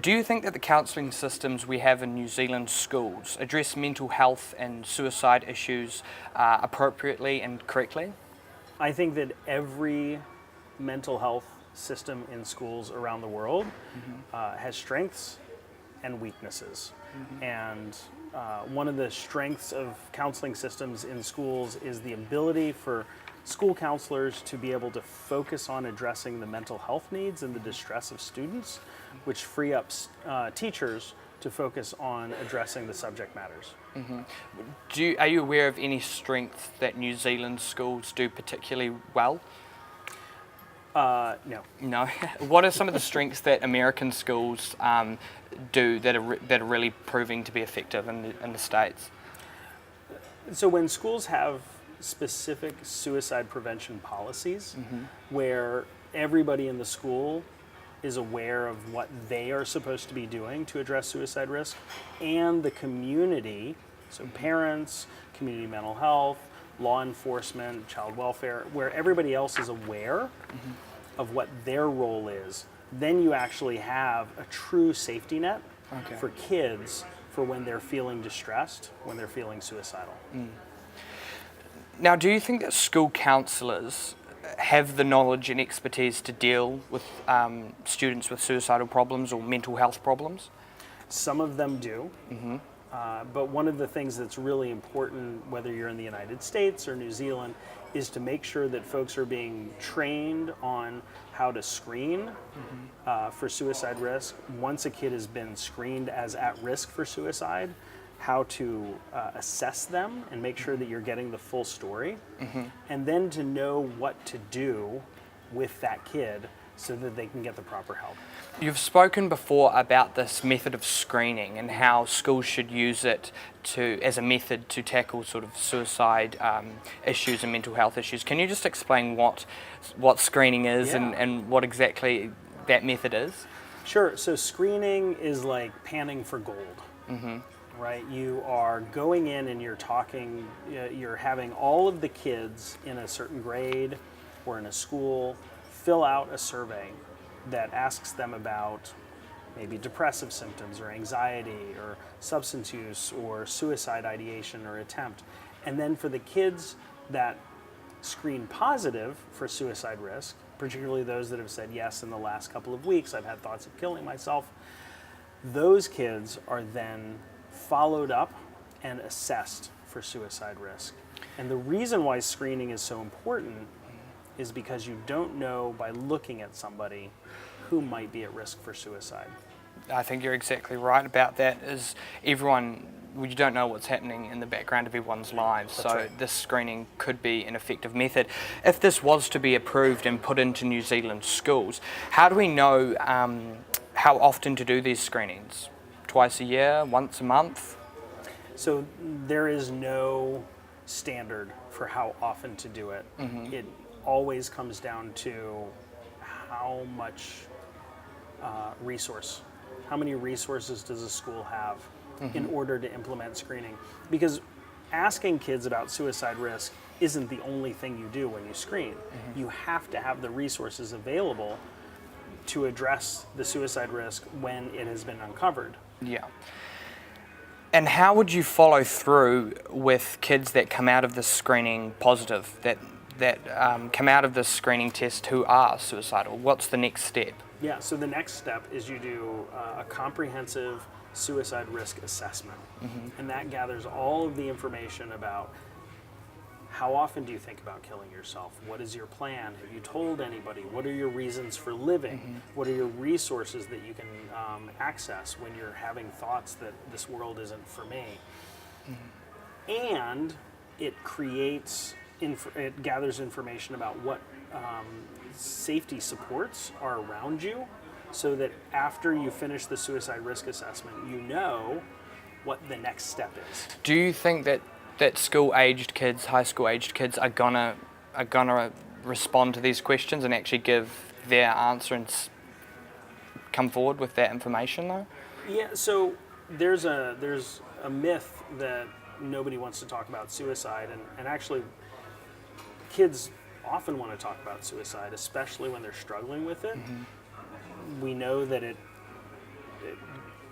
Do you think that the counselling systems we have in New Zealand schools address mental health and suicide issues appropriately and correctly? I think that every mental health system in schools around the world has strengths and weaknesses. And one of the strengths of counseling systems in schools is the ability for school counselors to be able to focus on addressing the mental health needs and the distress of students, which free up teachers to focus on addressing the subject matters. Are you aware of any strengths that New Zealand schools do particularly well? No. No. What are some of the strengths that American schools do that are really proving to be effective in the States? So when schools have specific suicide prevention policies where everybody in the school is aware of what they are supposed to be doing to address suicide risk, and the community, so parents, community mental health, law enforcement, child welfare, where everybody else is aware of what their role is, then you actually have a true safety net for kids for when they're feeling distressed, when they're feeling suicidal. Now, do you think that school counsellors have the knowledge and expertise to deal with students with suicidal problems or mental health problems? Some of them do. But one of the things that's really important, whether you're in the United States or New Zealand, is to make sure that folks are being trained on how to screen for suicide risk. Once a kid has been screened as at risk for suicide, how to assess them and make sure that you're getting the full story, and then to know what to do with that kid so that they can get the proper help. You've spoken before about this method of screening and how schools should use it as a method to tackle sort of suicide issues and mental health issues. Can you just explain what screening is and what exactly that method is? Sure. So screening is like panning for gold. Right? You are going in and you're talking, you're having all of the kids in a certain grade or in a school fill out a survey that asks them about maybe depressive symptoms or anxiety or substance use or suicide ideation or attempt. And then for the kids that screen positive for suicide risk, particularly those that have said, yes, in the last couple of weeks, I've had thoughts of killing myself, those kids are then followed up and assessed for suicide risk. And the reason why screening is so important is because you don't know by looking at somebody who might be at risk for suicide. I think you're exactly right about that. You don't know what's happening in the background of everyone's lives, That's so right. This screening could be an effective method. If this was to be approved and put into New Zealand schools, how do we know how often to do these screenings? Twice a year, once a month? So there is no standard for how often to do it. It always comes down to how much how many resources does a school have in order to implement screening? Because asking kids about suicide risk isn't the only thing you do when you screen. You have to have the resources available to address the suicide risk when it has been uncovered. Yeah. And how would you follow through with kids that come out of this screening positive, that come out of this screening test who are suicidal? What's the next step? Yeah, so the next step is you do a comprehensive suicide risk assessment. And that gathers all of the information about how often do you think about killing yourself? What is your plan? Have you told anybody? What are your reasons for living? What are your resources that you can access when you're having thoughts that this world isn't for me? And it it gathers information about what safety supports are around you, so that after you finish the suicide risk assessment, you know what the next step is. Do you think that school-aged kids, high school-aged kids, are gonna respond to these questions and actually give their answer and come forward with that information, though? Yeah. So there's a myth that nobody wants to talk about suicide, and actually, kids often want to talk about suicide, especially when they're struggling with it. We know that it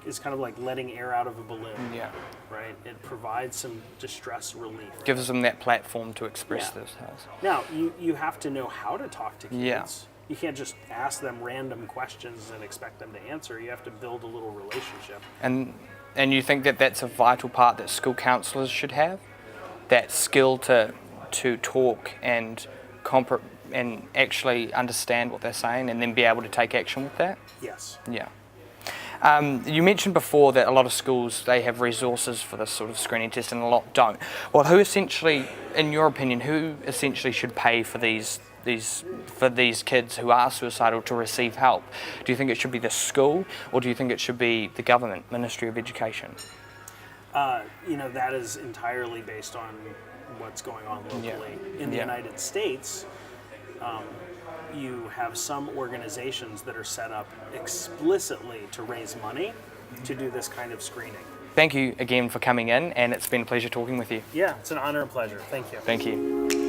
is kind of like letting air out of a balloon. Yeah. Right? It provides some distress relief. Gives them that platform to express Yeah. themselves. Now, you have to know how to talk to kids. Yeah. You can't just ask them random questions and expect them to answer. You have to build a little relationship. And you think that that's a vital part that school counsellors should have? That skill to talk and and actually understand what they're saying and then be able to take action with that? Yes. Yeah. You mentioned before that a lot of schools, they have resources for this sort of screening test and a lot don't. Well, who essentially, in your opinion, who essentially should pay for these kids who are suicidal to receive help? Do you think it should be the school, or do you think it should be the government, Ministry of Education? That is entirely based on what's going on locally. In the United States, you have some organizations that are set up explicitly to raise money to do this kind of screening. Thank you again for coming in, and it's been a pleasure talking with you. Yeah, it's an honor and pleasure. Thank you. Thank you.